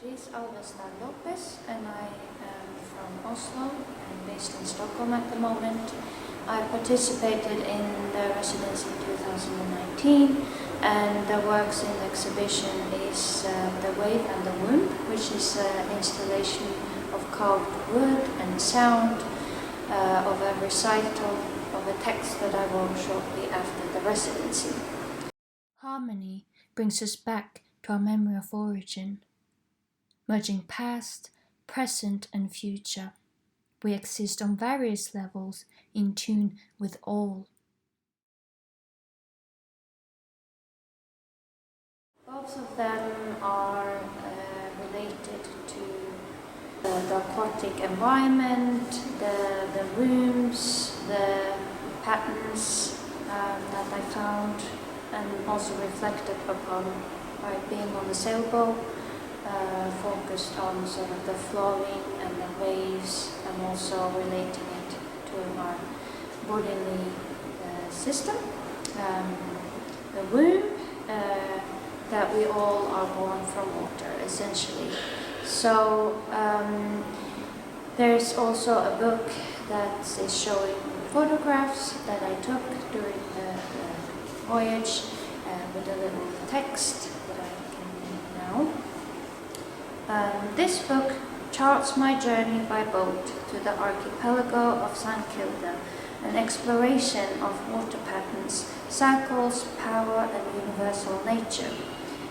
Beatriz Alvestad Lopez, and I am from Oslo and based in Stockholm at the moment. I participated in the residency in 2019, and the works in the exhibition is The Wave and the Womb, which is an installation of carved wood and sound of a recital of a text that I wrote shortly after the residency. Harmony brings us back to our memory of origin. Merging past, present and future, we exist on various levels in tune with all. Both of them are related to the aquatic environment, the rooms, the patterns that I found and also reflected upon by being on the sailboat, focused on sort of the flowing and the waves, and also relating it to our bodily system. The womb, that we all are born from water, essentially. So there's also a book that is showing photographs that I took during the voyage with a little text that I can read now. This book charts my journey by boat to the archipelago of St. Kilda, an exploration of water patterns, cycles, power and universal nature.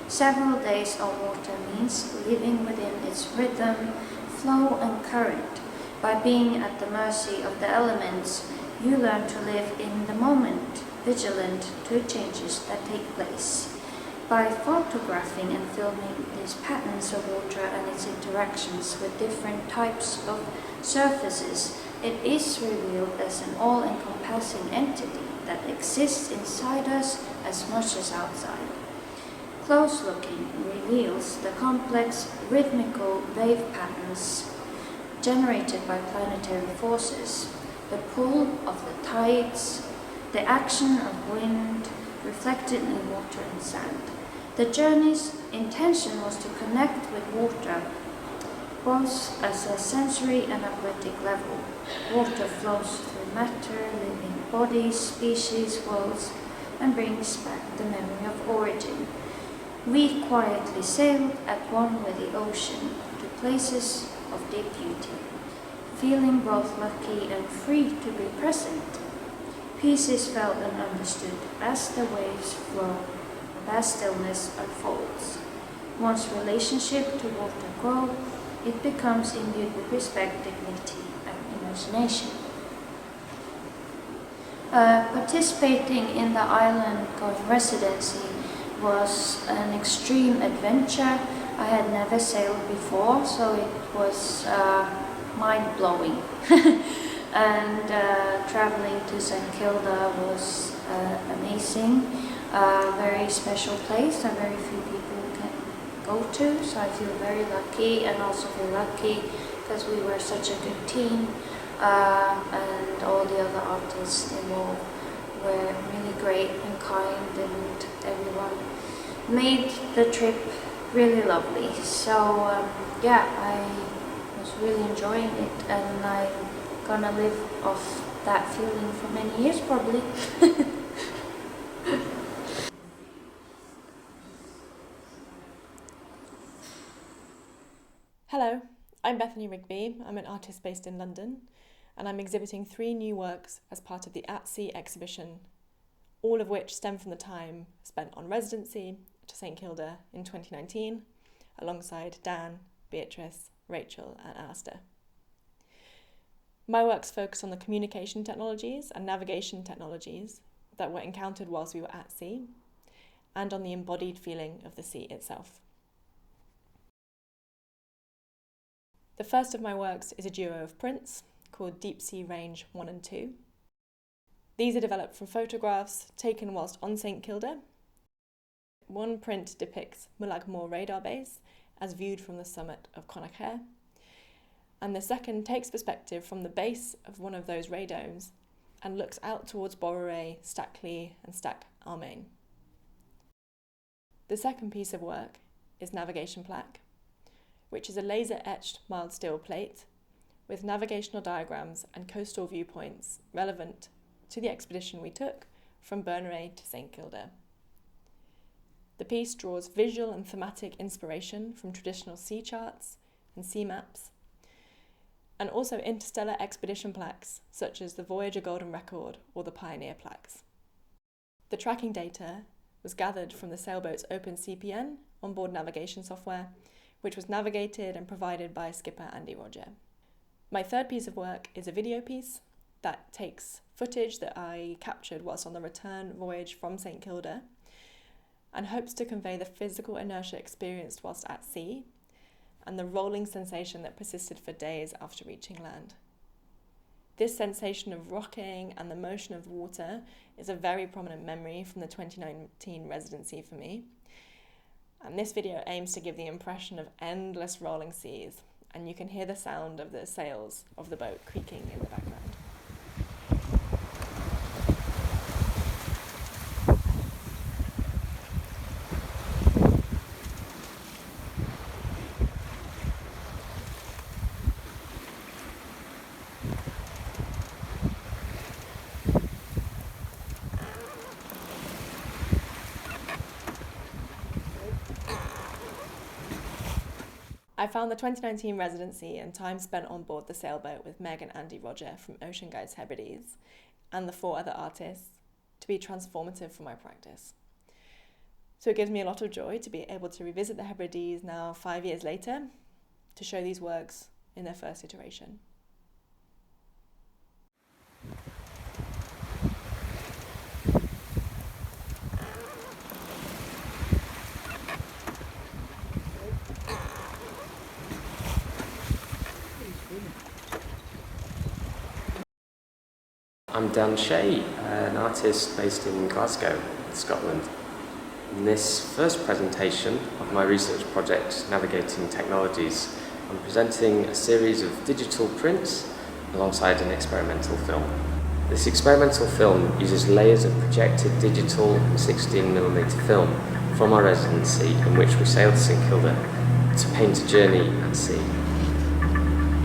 Several days on water means living within its rhythm, flow and current. By being at the mercy of the elements, you learn to live in the moment, vigilant to changes that take place. By photographing and filming these patterns of water and its interactions with different types of surfaces, it is revealed as an all-encompassing entity that exists inside us as much as outside. Close looking reveals the complex rhythmical wave patterns generated by planetary forces, the pull of the tides, the action of wind reflected in water and sand. The journey's intention was to connect with water, both as a sensory and aquatic level. Water flows through matter, living bodies, species, worlds, and brings back the memory of origin. We quietly sailed at one with the ocean to places of deep beauty, feeling both lucky and free to be present. Peace is felt and understood as the waves flow and as stillness unfolds. Once relationship to water grows, it becomes imbued with respect, dignity, and imagination. Participating in the island-going residency was an extreme adventure. I had never sailed before, so it was mind-blowing. And traveling to St. Kilda was amazing. Very special place that very few people can go to, so I feel very lucky, and also feel lucky because we were such a good team, and all the other artists involved were really great and kind, and everyone made the trip really lovely. So yeah, I was really enjoying it, and I'm gonna live off that feeling for many years probably. Hello, I'm Bethany Rigby. I'm an artist based in London, and I'm exhibiting 3 new works as part of the At Sea exhibition, all of which stem from the time spent on residency to St. Kilda in 2019, alongside Dan, Beatrice, Rachel and Alistair. My works focus on the communication technologies and navigation technologies that were encountered whilst we were at sea, and on the embodied feeling of the sea itself. The first of my works is a duo of prints called Deep Sea Range 1 and 2. These are developed from photographs taken whilst on St. Kilda. One print depicts Muir radar base as viewed from the summit of Connacht, and the second takes perspective from the base of one of those radomes and looks out towards Borroway, Stackley and Stack Armain. The second piece of work is Navigation Plaque, which is a laser-etched mild steel plate with navigational diagrams and coastal viewpoints relevant to the expedition we took from Berneraid to St Kilda. The piece draws visual and thematic inspiration from traditional sea charts and sea maps, and also interstellar expedition plaques such as the Voyager Golden Record or the Pioneer plaques. The tracking data was gathered from the sailboat's OpenCPN onboard navigation software, which was navigated and provided by skipper Andy Roger. My third piece of work is a video piece that takes footage that I captured whilst on the return voyage from St Kilda and hopes to convey the physical inertia experienced whilst at sea and the rolling sensation that persisted for days after reaching land. This sensation of rocking and the motion of water is a very prominent memory from the 2019 residency for me. And this video aims to give the impression of endless rolling seas, and you can hear the sound of the sails of the boat creaking in the background. I found the 2019 residency and time spent on board the sailboat with Meg and Andy Roger from Ocean Guides Hebrides and the 4 other artists to be transformative for my practice. So it gives me a lot of joy to be able to revisit the Hebrides now 5 years later to show these works in their first iteration. I'm Dan Shea, an artist based in Glasgow, Scotland. In this first presentation of my research project, Navigating Technologies, I'm presenting a series of digital prints alongside an experimental film. This experimental film uses layers of projected digital and 16mm film from our residency in which we sailed to St Kilda to paint a journey at sea.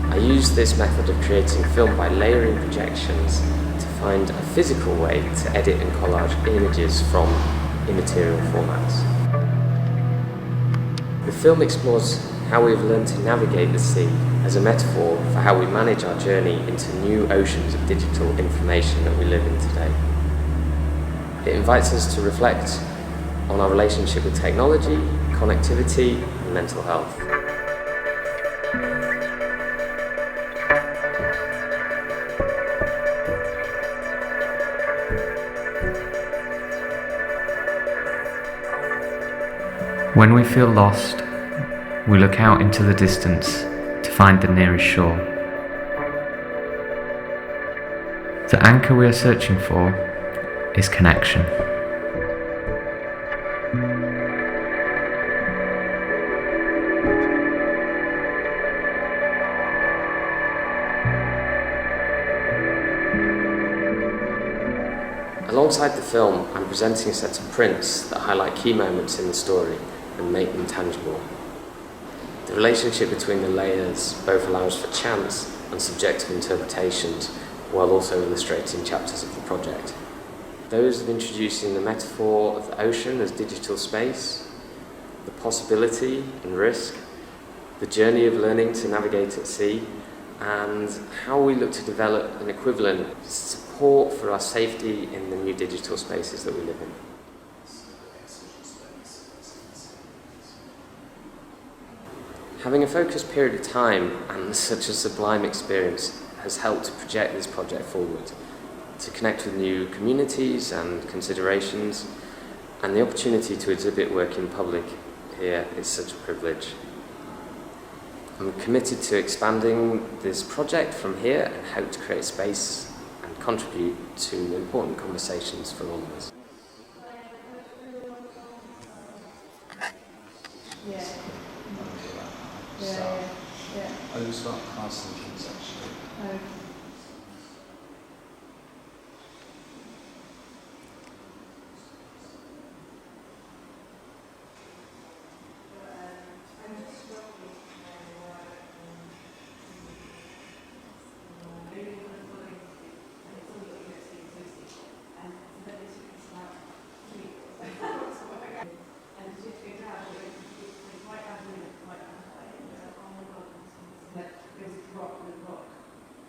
I use this method of creating film by layering projections to find a physical way to edit and collage images from immaterial formats. The film explores how we've learned to navigate the sea as a metaphor for how we manage our journey into new oceans of digital information that we live in today. It invites us to reflect on our relationship with technology, connectivity, and mental health. When we feel lost, we look out into the distance to find the nearest shore. The anchor we are searching for is connection. Alongside the film, I'm presenting a set of prints that highlight key moments in the story and make them tangible. The relationship between the layers both allows for chance and subjective interpretations, while also illustrating chapters of the project. Those of introducing the metaphor of the ocean as digital space, the possibility and risk, the journey of learning to navigate at sea, and how we look to develop an equivalent support for our safety in the new digital spaces that we live in. Having a focused period of time and such a sublime experience has helped to project this project forward, to connect with new communities and considerations, and the opportunity to exhibit work in public here is such a privilege. I'm committed to expanding this project from here and hope to create space and contribute to important conversations for all of us. I just got constant things actually.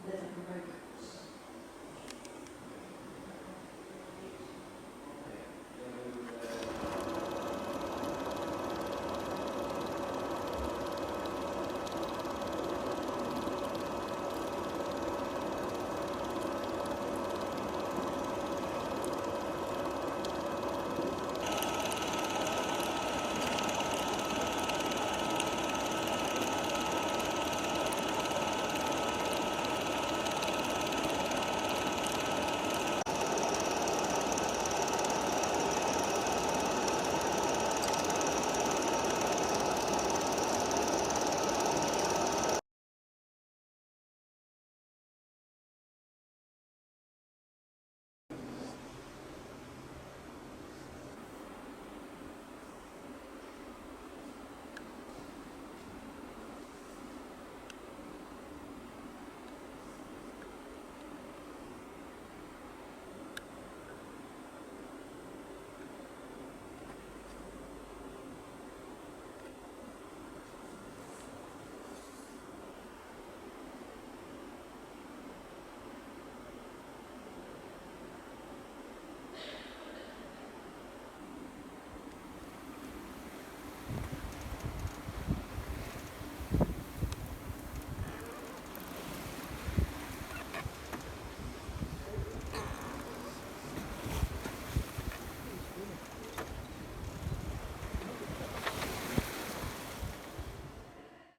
Does it provoke